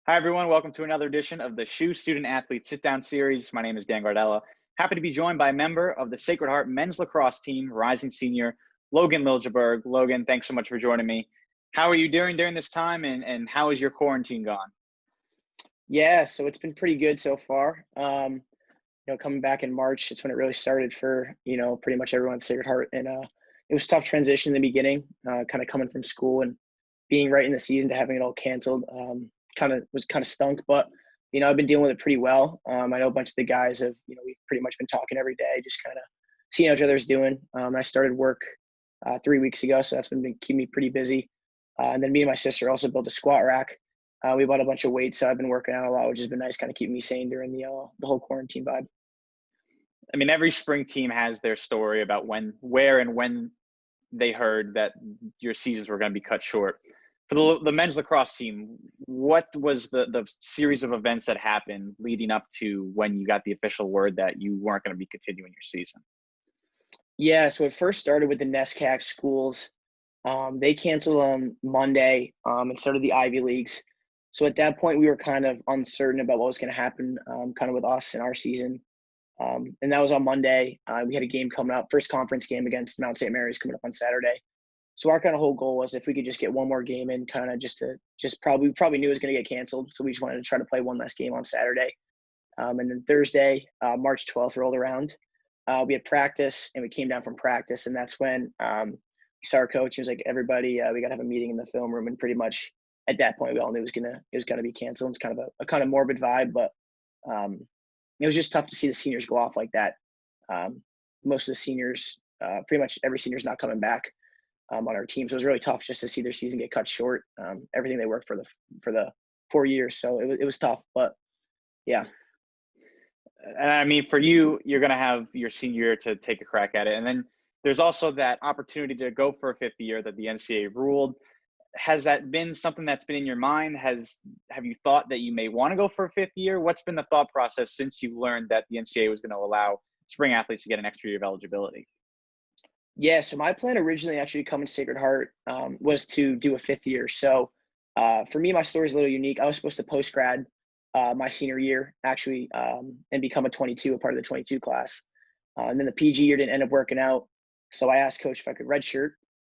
Hi, everyone. Welcome to another edition of the SHU Student Athlete Sit Down Series. My name is Dan Gardella. Happy to be joined by a member of the Sacred Heart men's lacrosse team, rising senior Logan Liljeberg. Logan, thanks so much for joining me. How are you doing during this time, and how is your quarantine gone? Yeah, so it's been pretty good so far. Coming back in March, it's when it really started for, pretty much everyone's Sacred Heart. And it was tough transition in the beginning, kind of coming from school and being right in the season to having it all canceled. Kind of stunk, but I've been dealing with it pretty well. I know a bunch of the guys have, we've pretty much been talking every day, just kind of seeing how each other's doing. I started work 3 weeks ago, so that's been keeping me pretty busy. And then me and my sister also built a squat rack. We bought a bunch of weights, so I've been working out a lot, which has been nice, kind of keeping me sane during the whole quarantine vibe. I mean, every spring team has their story about where, and when they heard that your seasons were going to be cut short. For the men's lacrosse team, what was the series of events that happened leading up to when you got the official word that you weren't going to be continuing your season? Yeah, so it first started with the NESCAC schools. They canceled on Monday and started the Ivy Leagues. So at that point, we were kind of uncertain about what was going to happen, kind of with us and our season. And that was on Monday. We had a game coming up, first conference game against Mount St. Mary's coming up on Saturday. So our kind of whole goal was if we could just get one more game in, kind of we probably knew it was going to get canceled. So we just wanted to try to play one last game on Saturday. And then Thursday, March 12th rolled around. We had practice and we came down from practice. And that's when we saw our coach. He was like, everybody, we got to have a meeting in the film room. And pretty much at that point, we all knew it was gonna be canceled. It's kind of a kind of morbid vibe, but um, it was just tough to see the seniors go off like that. Most of the seniors, pretty much every senior's not coming back on our team. So it was really tough just to see their season get cut short. Everything they worked for the 4 years. So it was tough, but yeah. And I mean, for you, you're going to have your senior year to take a crack at it. And then there's also that opportunity to go for a fifth year that the NCAA ruled. Has that been something that's been in your mind? Have you thought that you may want to go for a fifth year? What's been the thought process since you learned that the NCAA was going to allow spring athletes to get an extra year of eligibility? Yeah, so my plan originally actually coming to Sacred Heart was to do a fifth year. So for me, my story is a little unique. I was supposed to post grad my senior year actually and become a part of the 22 class. And then the PG year didn't end up working out. So I asked coach if I could redshirt.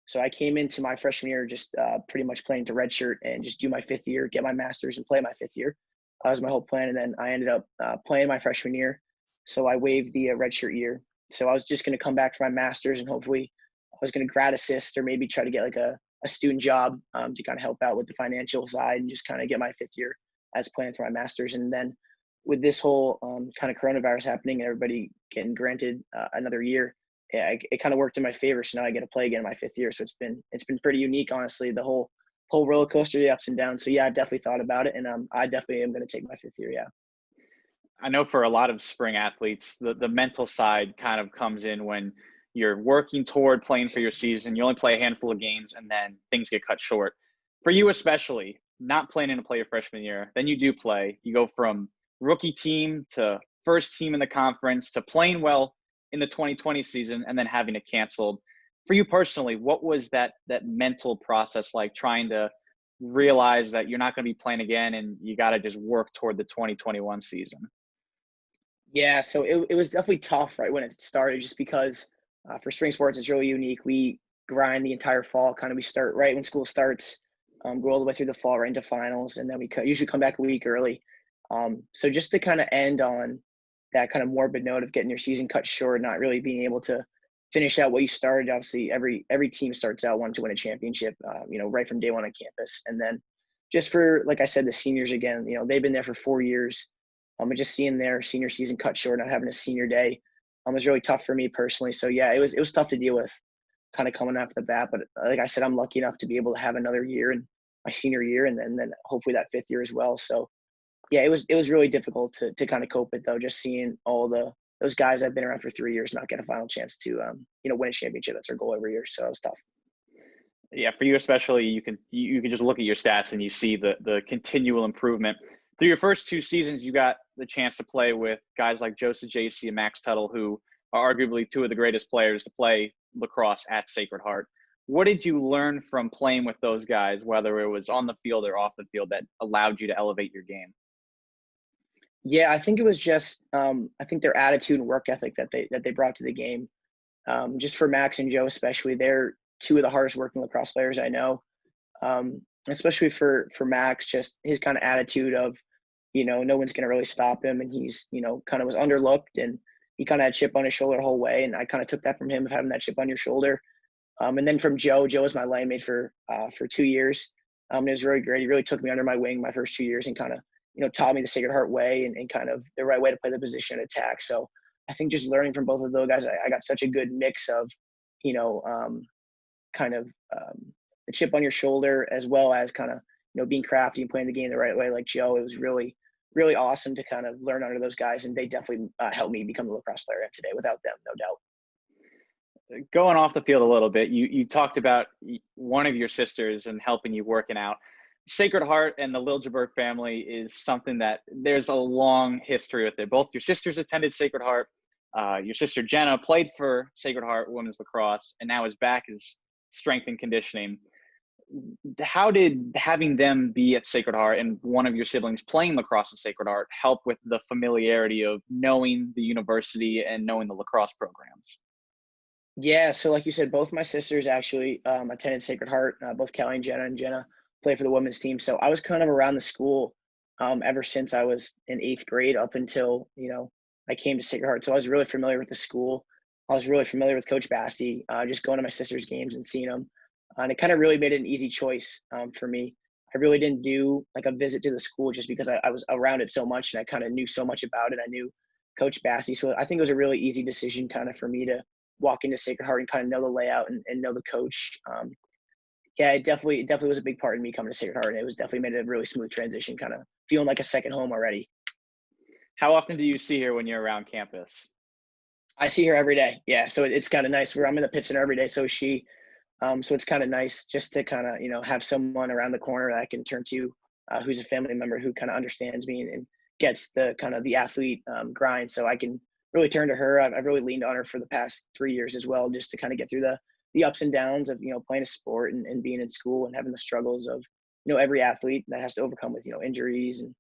So I came into my freshman year just pretty much planning to redshirt and just do my fifth year, get my master's and play my fifth year. That was my whole plan. And then I ended up playing my freshman year. So I waived the redshirt year. So I was just going to come back for my master's and hopefully I was going to grad assist or maybe try to get like a student job to kind of help out with the financial side and just kind of get my fifth year as planned for my master's. And then with this whole kind of coronavirus happening and everybody getting granted another year, yeah, it kind of worked in my favor. So now I get to play again in my fifth year. So it's been pretty unique, honestly, the whole roller coaster, the ups and downs. So yeah, I've definitely thought about it, and I definitely am going to take my fifth year. Yeah. I know for a lot of spring athletes, the mental side kind of comes in when you're working toward playing for your season. You only play a handful of games and then things get cut short. For you, especially, not planning to play your freshman year, then you do play. You go from rookie team to first team in the conference to playing well in the 2020 season and then having it canceled. For you personally, what was that mental process like, trying to realize that you're not going to be playing again and you got to just work toward the 2021 season? Yeah, so it was definitely tough right when it started, just because for spring sports it's really unique. We grind the entire fall. Kind of we start right when school starts, go all the way through the fall right into finals, and then we usually come back a week early. So just to kind of end on that kind of morbid note of getting your season cut short, not really being able to finish out what you started. Obviously, every team starts out wanting to win a championship, right from day one on campus, and then just for, like I said, the seniors again, they've been there for 4 years. And just seeing their senior season cut short, not having a senior day, was really tough for me personally. So yeah, it was tough to deal with, kind of coming off the bat. But like I said, I'm lucky enough to be able to have another year in my senior year, and then hopefully that fifth year as well. So yeah, it was really difficult to kind of cope with, though, just seeing all those guys that have been around for 3 years not get a final chance to win a championship. That's our goal every year. So it was tough. Yeah, for you especially, you can just look at your stats and you see the continual improvement. Through your first two seasons, you got the chance to play with guys like Joseph JC and Max Tuttle, who are arguably two of the greatest players to play lacrosse at Sacred Heart. What did you learn from playing with those guys, whether it was on the field or off the field, that allowed you to elevate your game? Yeah, I think it was just I think their attitude and work ethic that they brought to the game. Just for Max and Joe especially, they're two of the hardest working lacrosse players I know. Especially for Max, just his kind of attitude of, no one's going to really stop him, and he's, kind of was underlooked, and he kind of had chip on his shoulder the whole way, and I kind of took that from him, of having that chip on your shoulder. And then from Joe was my line mate for 2 years. It was really great. He really took me under my wing my first 2 years, and kind of, taught me the Sacred Heart way, and kind of the right way to play the position and attack. So I think just learning from both of those guys, I got such a good mix of, you know, kind of the chip on your shoulder, as well as kind of, being crafty and playing the game the right way like Joe. It was really, really awesome to kind of learn under those guys, and they definitely helped me become the lacrosse player I am today. Without them, no doubt. Going off the field a little bit, you talked about one of your sisters and helping you working out. Sacred Heart and the Liljeberg family is something that there's a long history with it. Both your sisters attended Sacred Heart. Your sister Jenna played for Sacred Heart women's lacrosse, and now is back as strength and conditioning. How did having them be at Sacred Heart and one of your siblings playing lacrosse at Sacred Heart help with the familiarity of knowing the university and knowing the lacrosse programs? Yeah, so like you said, both my sisters actually attended Sacred Heart. Both Kelly and Jenna play for the women's team. So I was kind of around the school ever since I was in 8th grade up until, I came to Sacred Heart. So I was really familiar with the school. I was really familiar with Coach Bassey, just going to my sister's games and seeing them. And it kind of really made it an easy choice for me. I really didn't do like a visit to the school just because I was around it so much, and I kind of knew so much about it. I knew Coach Bassey. So I think it was a really easy decision kind of for me to walk into Sacred Heart and kind of know the layout and know the coach. Yeah, it definitely was a big part in me coming to Sacred Heart. And it was definitely made a really smooth transition, kind of feeling like a second home already. How often do you see her when you're around campus? I see her every day. Yeah, so it's kind of nice. Where I'm in the pit center every day, so is she. So it's kind of nice just to kind of have someone around the corner that I can turn to, who's a family member who kind of understands me and gets the kind of the athlete grind. So I can really turn to her. I've really leaned on her for the past 3 years as well, just to kind of get through the ups and downs of playing a sport and being in school and having the struggles of every athlete that has to overcome with injuries and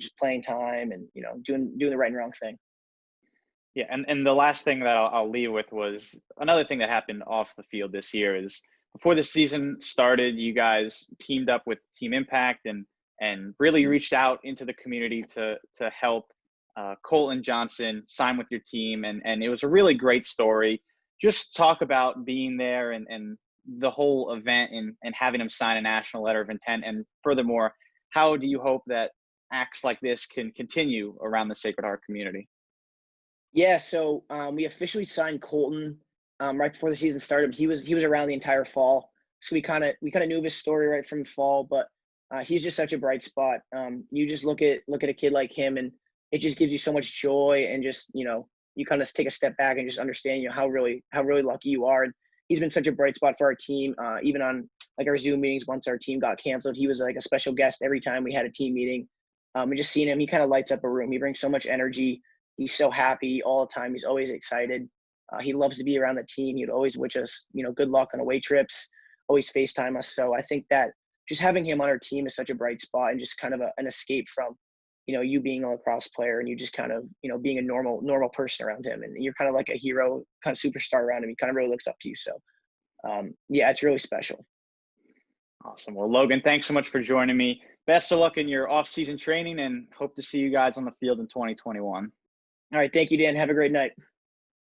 just playing time and doing the right and wrong thing. Yeah, and the last thing that I'll leave with was another thing that happened off the field this year is before the season started, you guys teamed up with Team Impact and really reached out into the community to help Colton Johnson sign with your team, and it was a really great story. Just talk about being there and the whole event and having him sign a national letter of intent, and furthermore, how do you hope that acts like this can continue around the Sacred Heart community? Yeah, so we officially signed Colton right before the season started. He was around the entire fall, so we kind of knew of his story right from fall. But he's just such a bright spot. You just look at a kid like him, and it just gives you so much joy, and just you kind of take a step back and just understand how really lucky you are. And he's been such a bright spot for our team. Even on like our Zoom meetings, once our team got canceled, he was like a special guest every time we had a team meeting. And just seeing him, he kind of lights up a room. He brings so much energy. He's so happy all the time. He's always excited. He loves to be around the team. He'd always wish us, good luck on away trips, always FaceTime us. So I think that just having him on our team is such a bright spot, and just kind of an escape from, you being a lacrosse player, and you just kind of, being a normal person around him. And you're kind of like a hero, kind of superstar around him. He kind of really looks up to you. So yeah, it's really special. Awesome. Well, Logan, thanks so much for joining me. Best of luck in your off-season training, and hope to see you guys on the field in 2021. All right. Thank you, Dan. Have a great night.